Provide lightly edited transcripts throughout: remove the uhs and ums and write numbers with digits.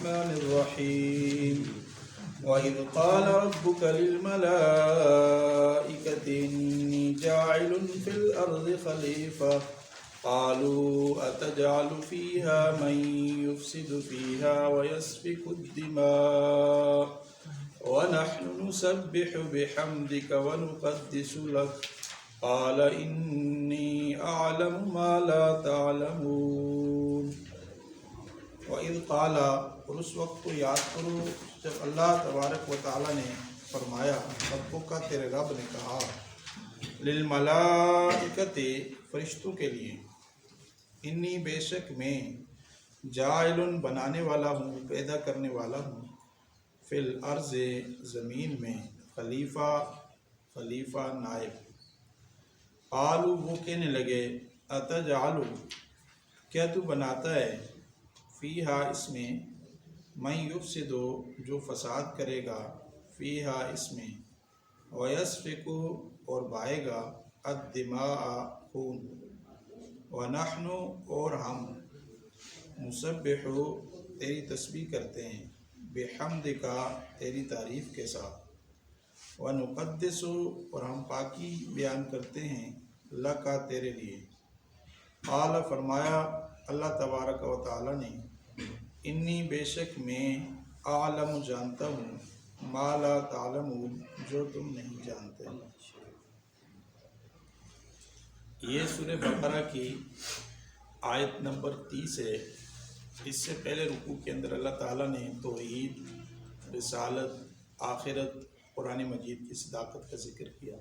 الرحمن الرحيم وإذ قال ربك للملائكة إني جاعل في الأرض خليفة قالوا أتجعل فيها من يفسد فيها ويسفك الدماء ونحن نسبح بحمدك ونقدس لك قال إني أعلم ما لا تعلمون وَإِذْ قَالَ اور اس وقت کو یاد کرو جب اللہ تبارک و تعالیٰ نے فرمایا ربک کا تیرے رب نے کہا للملائکۃ فرشتوں کے لیے انی بے شک میں جاعل بنانے والا ہوں پیدا کرنے والا ہوں فی الارض زمین میں خلیفہ نائب قالوا وہ کہنے لگے اتجعل کیا تو بناتا ہے فیہا اس میں من یفسد جو فساد کرے گا فیہا اس میں ویسفک اور بہائے گا الدماء خون ونحن اور ہم نسبح تیری تسبیح کرتے ہیں بحمدک تیری تعریف کے ساتھ ونقدس اور ہم پاکی بیان کرتے ہیں لک تیرے لیے قال فرمایا اللہ تبارک و تعالی نے انی بے شک میں عالم جانتا ہوں ما لا تعلمون جو تم نہیں جانتے۔ یہ سورہ بقرہ کی آیت نمبر 30 ہے۔ اس سے پہلے رکوع کے اندر اللہ تعالیٰ نے توحید، رسالت، آخرت، قرآن مجید کی صداقت کا ذکر کیا،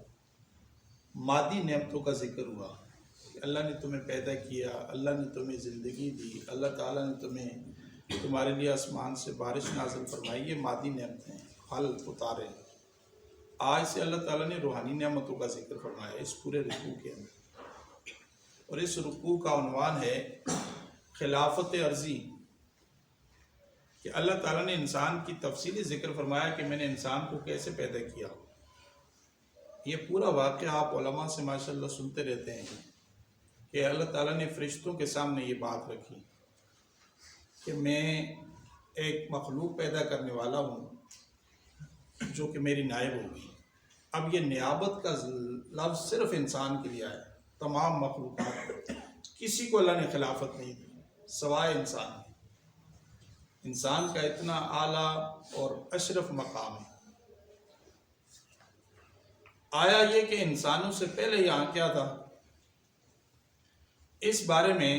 مادی نعمتوں کا ذکر ہوا کہ اللہ نے تمہیں پیدا کیا، اللہ نے تمہیں زندگی دی، اللہ تعالیٰ نے تمہارے لیے آسمان سے بارش نازل فرمائی، یہ مادی نعمتیں ہیں، پھل اتارے۔ آج سے اللہ تعالیٰ نے روحانی نعمتوں کا ذکر فرمایا اس پورے رکوع کے اندر، اور اس رکوع کا عنوان ہے خلافت عرضی، کہ اللہ تعالیٰ نے انسان کی تفصیلی ذکر فرمایا کہ میں نے انسان کو کیسے پیدا کیا۔ یہ پورا واقعہ آپ علماء سے ماشاءاللہ سنتے رہتے ہیں کہ اللہ تعالیٰ نے فرشتوں کے سامنے یہ بات رکھی کہ میں ایک مخلوق پیدا کرنے والا ہوں جو کہ میری نائب ہوگی۔ اب یہ نیابت کا لفظ صرف انسان کے لیے آیا، تمام مخلوقات کسی کو اللہ نے خلافت نہیں دی سوائے انسان کا اتنا اعلیٰ اور اشرف مقام ہے۔ آیا یہ کہ انسانوں سے پہلے یہاں کیا تھا، اس بارے میں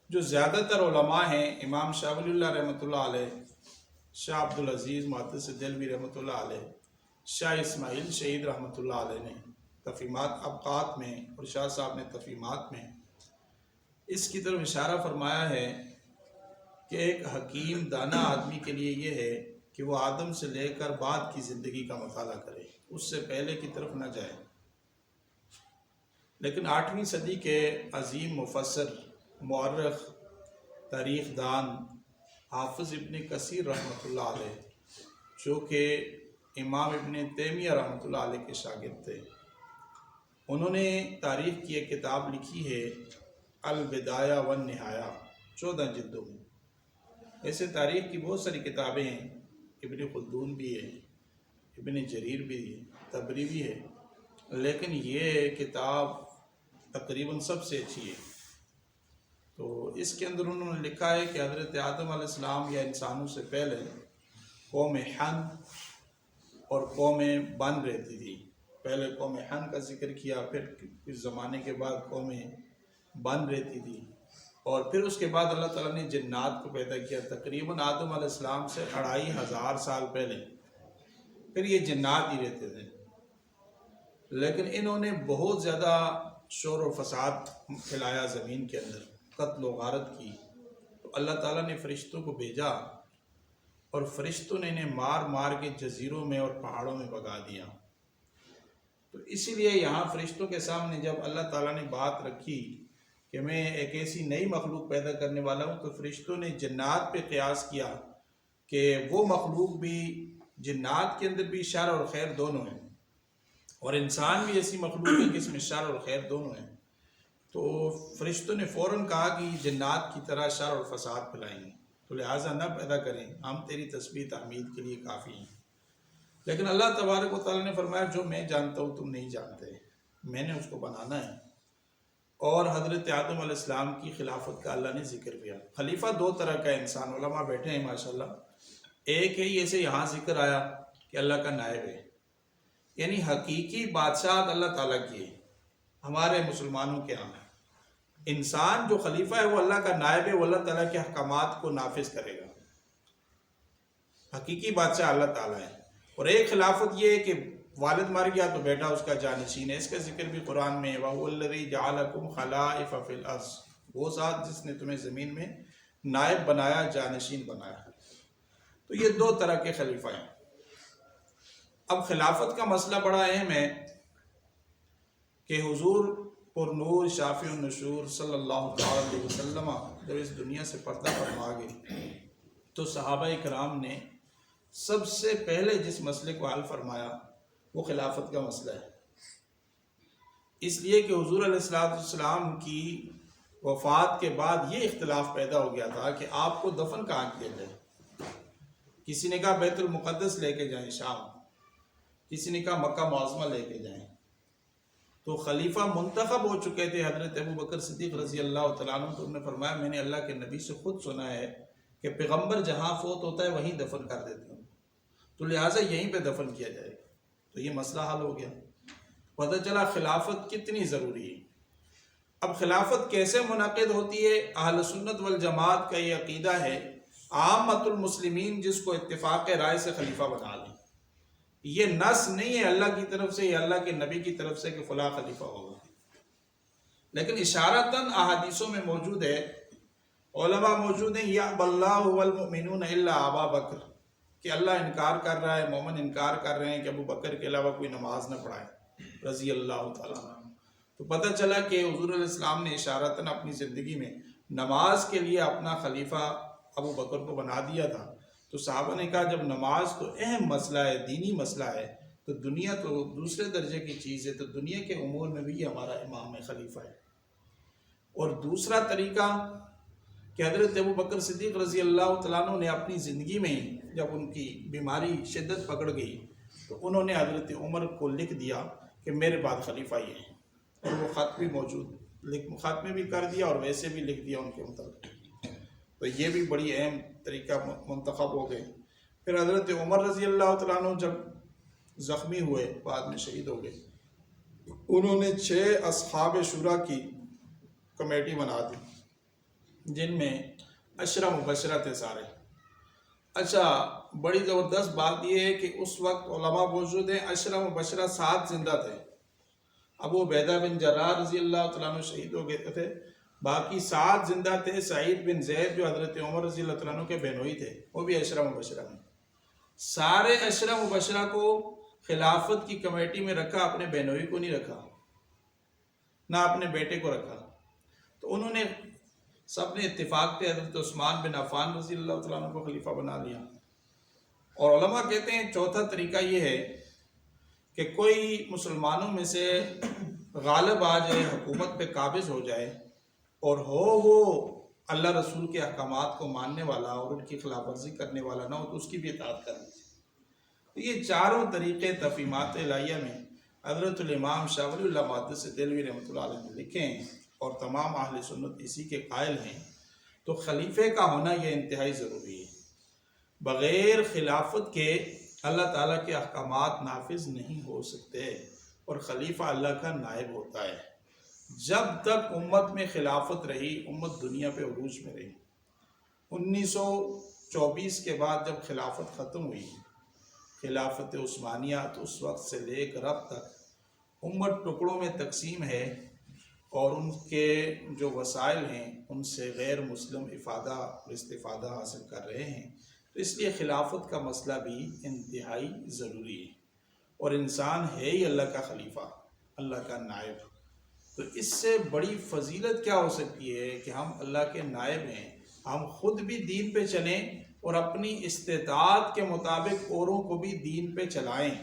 جو زیادہ تر علماء ہیں، امام شاہ ولی اللہ رحمۃ اللہ علیہ، شاہ عبدالعزیز محدث دہلوی رحمۃ اللہ علیہ، شاہ اسماعیل شہید رحمۃ اللہ علیہ نے تفہیمات ابقات میں اور شاہ صاحب نے تفہیمات میں اس کی طرف اشارہ فرمایا ہے کہ ایک حکیم دانا آدمی کے لیے یہ ہے کہ وہ آدم سے لے کر بعد کی زندگی کا مطالعہ کرے، اس سے پہلے کی طرف نہ جائے۔ لیکن 8ویں صدی کے عظیم مفسر، مورخ، تاریخ دان حافظ ابن کثیر رحمۃ اللہ علیہ، جو کہ امام ابن تیمیہ رحمۃ اللہ علیہ کے شاگرد تھے، انہوں نے تاریخ کی ایک کتاب لکھی ہے البدایہ والنہایہ، 14 جلدوں میں۔ ایسے تاریخ کی بہت ساری کتابیں ہیں، ابن خلدون بھی ہے، ابن جریر بھی ہے، طبری بھی ہے، لیکن یہ کتاب تقریباً سب سے اچھی ہے۔ تو اس کے اندر انہوں نے لکھا ہے کہ حضرت آدم علیہ السلام یا انسانوں سے پہلے قوم حن اور قوم بن رہتی تھی۔ پہلے قوم حن کا ذکر کیا، پھر کچھ زمانے کے بعد قوم بن رہتی تھی، اور پھر اس کے بعد اللہ تعالیٰ نے جنات کو پیدا کیا تقریباً آدم علیہ السلام سے 2500 سال پہلے۔ پھر یہ جنات ہی رہتے تھے، لیکن انہوں نے بہت زیادہ شور و فساد پھیلایا زمین کے اندر، قتل و غارت کی۔ تو اللہ تعالیٰ نے فرشتوں کو بھیجا، اور فرشتوں نے انہیں مار مار کے جزیروں میں اور پہاڑوں میں بھگا دیا۔ تو اسی لیے یہاں فرشتوں کے سامنے جب اللہ تعالیٰ نے بات رکھی کہ میں ایک ایسی نئی مخلوق پیدا کرنے والا ہوں، تو فرشتوں نے جنات پہ قیاس کیا کہ وہ مخلوق بھی، جنات کے اندر بھی شر اور خیر دونوں ہیں، اور انسان بھی ایسی مخلوق ہے کہ اس میں شر اور خیر دونوں ہیں۔ تو فرشتوں نے فوراً کہا کہ جنات کی طرح شر اور فساد پھیلائیں گے، تو لہٰذا نہ پیدا کریں، ہم تیری تسبیح تحمید کے لیے کافی ہیں۔ لیکن اللہ تبارک و تعالیٰ نے فرمایا جو میں جانتا ہوں تم نہیں جانتے، میں نے اس کو بنانا ہے۔ اور حضرت آدم علیہ السلام کی خلافت کا اللہ نے ذکر کیا۔ خلیفہ دو طرح کا انسان، علماء بیٹھے ہیں ماشاءاللہ، ایک ہے یہ سے یہاں ذکر آیا کہ اللہ کا نائب ہے، یعنی حقیقی بادشاہت اللہ تعالیٰ کی ہے ہمارے مسلمانوں کے ہاں۔ انسان جو خلیفہ ہے وہ اللہ کا نائب ہے، وہ اللہ تعالیٰ کے احکامات کو نافذ کرے گا، حقیقی بادشاہ اللہ تعالیٰ ہے۔ اور ایک خلافت یہ ہے کہ والد مر گیا تو بیٹا اس کا جانشین ہے، اس کا ذکر بھی قرآن میں ہے، وَهُوَ الَّذِي جَعَلَكُمْ خَلَائِفَ فِي الْأَرْضِ، وہ ذات جس نے تمہیں زمین میں نائب بنایا، جانشین بنایا۔ تو یہ دو طرح کے خلیفہ ہیں۔ اب خلافت کا مسئلہ بڑا اہم ہے کہ حضور پر نور شافع النشور صلی اللہ علیہ وسلم جب اس دنیا سے پردہ فرما گئے تو صحابہ کرام نے سب سے پہلے جس مسئلے کو حل فرمایا وہ خلافت کا مسئلہ ہے، اس لیے کہ حضور علیہ السلام کی وفات کے بعد یہ اختلاف پیدا ہو گیا تھا کہ آپ کو دفن کہاں کیا جائے۔ کسی نے کہا بیت المقدس لے کے جائیں شام، کسی نے کہا مکہ معظمہ لے کے جائیں۔ تو خلیفہ منتخب ہو چکے تھے حضرت ابو بکر صدیق رضی اللہ تعالیٰ عنہ، تو انہوں نے فرمایا میں نے اللہ کے نبی سے خود سنا ہے کہ پیغمبر جہاں فوت ہوتا ہے وہیں دفن کر دیتے ہیں، تو لہٰذا یہیں پہ دفن کیا جائے گا۔ تو یہ مسئلہ حل ہو گیا، پتہ چلا خلافت کتنی ضروری ہے۔ اب خلافت کیسے منعقد ہوتی ہے؟ اہل سنت والجماعت کا یہ عقیدہ ہے، عامت المسلمین جس کو اتفاق رائے سے خلیفہ بنا لیں، یہ نص نہیں ہے اللہ کی طرف سے یا اللہ کے نبی کی طرف سے کہ فلاں خلیفہ ہوگا، لیکن اشارتاً احادیثوں میں موجود ہے، علماء موجود ہیں، یأبی اللہ والمؤمنون الا ابا بکر، کہ اللہ انکار کر رہا ہے، مومن انکار کر رہے ہیں کہ ابو بکر کے علاوہ کوئی نماز نہ پڑھائے رضی اللہ تعالیٰ عنہ۔ تو پتہ چلا کہ حضور علیہ السلام نے اشارتاً اپنی زندگی میں نماز کے لیے اپنا خلیفہ ابو بکر کو بنا دیا تھا۔ تو صحابہ نے کہا جب نماز تو اہم مسئلہ ہے، دینی مسئلہ ہے، تو دنیا تو دوسرے درجے کی چیز ہے، تو دنیا کے امور میں بھی یہ ہمارا امام ہے، خلیفہ ہے۔ اور دوسرا طریقہ کہ حضرت ابو بکر صدیق رضی اللہ تعالیٰ عنہ نے اپنی زندگی میں ہی جب ان کی بیماری شدت پکڑ گئی تو انہوں نے حضرت عمر کو لکھ دیا کہ میرے بعد خلیفہ یہ ہیں، اور وہ خط بھی موجود، خط میں بھی کر دیا اور ویسے بھی لکھ دیا ان کے مطابق۔ تو یہ بھی بڑی اہم طریقہ منتخب ہو گئے۔ پھر حضرت عمر رضی اللہ تعالیٰ عنہ جب زخمی ہوئے، بعد میں شہید ہو گئے، انہوں نے 6 اصحاب شورا کی کمیٹی بنا دی جن میں 10 مبشرہ تھے سارے۔ اچھا، بڑی زبردست بات یہ ہے کہ اس وقت علماء موجود ہیں، 10 مبشرہ 7 زندہ تھے، ابو عبیدہ بن جراح رضی اللہ تعالیٰ عنہ شہید ہو گئے تھے، باقی 7 زندہ تھے۔ سعید بن زید جو حضرت عمر رضی اللہ تعالیٰ عنہ کے بہنوئی تھے وہ بھی 10 مبشرہ میں۔ سارے 10 مبشرہ کو خلافت کی کمیٹی میں رکھا، اپنے بہنوئی کو نہیں رکھا، نہ اپنے بیٹے کو رکھا۔ تو انہوں نے سب نے اتفاق پہ حضرت عثمان بن عفان رضی اللہ تعالیٰ عنہ کو خلیفہ بنا لیا۔ اور علماء کہتے ہیں چوتھا طریقہ یہ ہے کہ کوئی مسلمانوں میں سے غالب آ جائے، حکومت پہ قابض ہو جائے، اور وہ اللہ رسول کے احکامات کو ماننے والا اور ان کی خلاف ورزی کرنے والا نہ ہو تو اس کی بھی اطاعت کرنی چاہیے۔ تو یہ چاروں طریقے تفہیمات الہیہ میں حضرت الامام شاہ ولی اللہ محدث دہلوی رحمۃ اللہ علیہ نے لکھے ہیں، اور تمام اہل سنت اسی کے قائل ہیں۔ تو خلیفے کا ہونا یہ انتہائی ضروری ہے، بغیر خلافت کے اللہ تعالیٰ کے احکامات نافذ نہیں ہو سکتے، اور خلیفہ اللہ کا نائب ہوتا ہے۔ جب تک امت میں خلافت رہی، امت دنیا پہ عروج میں رہی۔ 1924 کے بعد جب خلافت ختم ہوئی، خلافت عثمانیہ، تو اس وقت سے لے کر اب تک امت ٹکڑوں میں تقسیم ہے، اور ان کے جو وسائل ہیں ان سے غیر مسلم افادہ اور استفادہ حاصل کر رہے ہیں۔ تو اس لیے خلافت کا مسئلہ بھی انتہائی ضروری ہے، اور انسان ہے ہی اللہ کا خلیفہ، اللہ کا نائب۔ تو اس سے بڑی فضیلت کیا ہو سکتی ہے کہ ہم اللہ کے نائب ہیں، ہم خود بھی دین پہ چلیں اور اپنی استطاعت کے مطابق اوروں کو بھی دین پہ چلائیں۔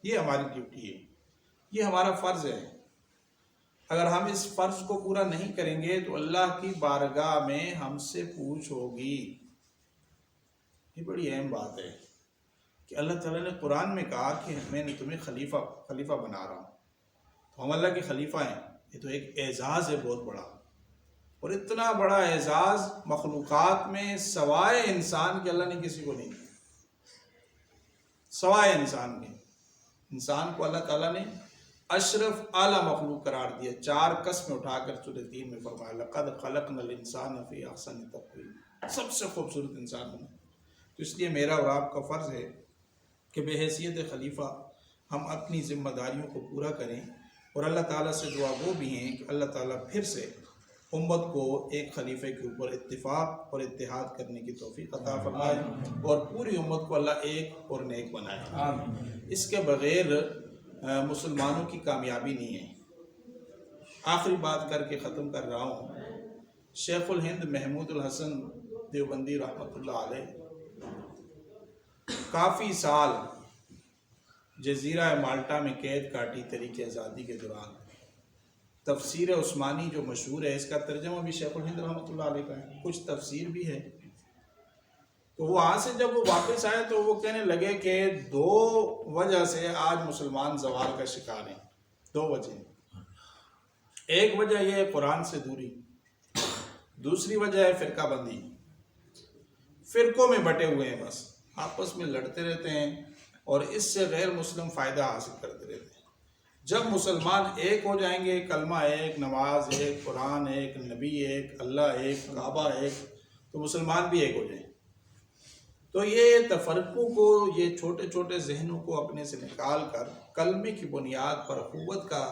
یہ ہماری ڈیوٹی ہے، یہ ہمارا فرض ہے۔ اگر ہم اس فرض کو پورا نہیں کریں گے تو اللہ کی بارگاہ میں ہم سے پوچھ ہوگی۔ یہ بڑی اہم بات ہے کہ اللہ تعالیٰ نے قرآن میں کہا کہ میں نے تمہیں خلیفہ بنا رہا ہوں، تو ہم اللہ کے خلیفہ ہیں. یہ تو ایک اعزاز ہے بہت بڑا، اور اتنا بڑا اعزاز مخلوقات میں سوائے انسان کے اللہ نے کسی کو نہیں دیا، سوائے انسان کے. انسان کو اللہ تعالیٰ نے اشرف اعلیٰ مخلوق قرار دیا. 4 قسمیں اٹھا کر سورہ 3 میں فرمایا لقد خلقنا الانسان فی احسن تقویم، سب سے خوبصورت انسان بنا. تو اس لیے میرا اور آپ کا فرض ہے کہ بحیثیت خلیفہ ہم اپنی ذمہ داریوں کو پورا کریں، اور اللہ تعالیٰ سے دعا وہ بھی ہیں کہ اللہ تعالیٰ پھر سے امت کو ایک خلیفے کے اوپر اتفاق اور اتحاد کرنے کی توفیق عطا فرمائے، اور پوری امت کو اللہ ایک اور نیک بنائے. اس کے بغیر مسلمانوں کی کامیابی نہیں ہے. آخری بات کر کے ختم کر رہا ہوں. شیخ الہند محمود الحسن دیوبندی رحمۃ اللہ علیہ کافی سال جزیرہ مالٹا میں قید کاٹی تحریک آزادی کے دوران. تفسیر عثمانی جو مشہور ہے، اس کا ترجمہ بھی شیخ الہند رحمۃ اللہ علیہ کا ہے، کچھ تفسیر بھی ہے. تو وہاں سے جب وہ واپس آئے تو وہ کہنے لگے کہ 2 وجہ سے آج مسلمان زوال کا شکار ہیں. 2 وجہ. ایک وجہ یہ ہے قرآن سے دوری، دوسری وجہ ہے فرقہ بندی. فرقوں میں بٹے ہوئے ہیں، بس آپس میں لڑتے رہتے ہیں، اور اس سے غیر مسلم فائدہ حاصل کرتے رہتے ہیں. جب مسلمان ایک ہو جائیں گے، کلمہ ایک، نماز ایک، قرآن ایک، نبی ایک، اللہ ایک، کعبہ ایک، تو مسلمان بھی ایک ہو جائیں. تو یہ تفرقوں کو، یہ چھوٹے چھوٹے ذہنوں کو اپنے سے نکال کر کلمے کی بنیاد پر قوت کا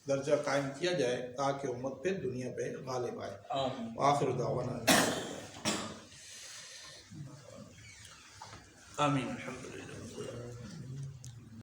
درجہ قائم کیا جائے، تاکہ امت پھر دنیا پہ غالب آئے. آخر دعوانا آمین. الحمدللہ.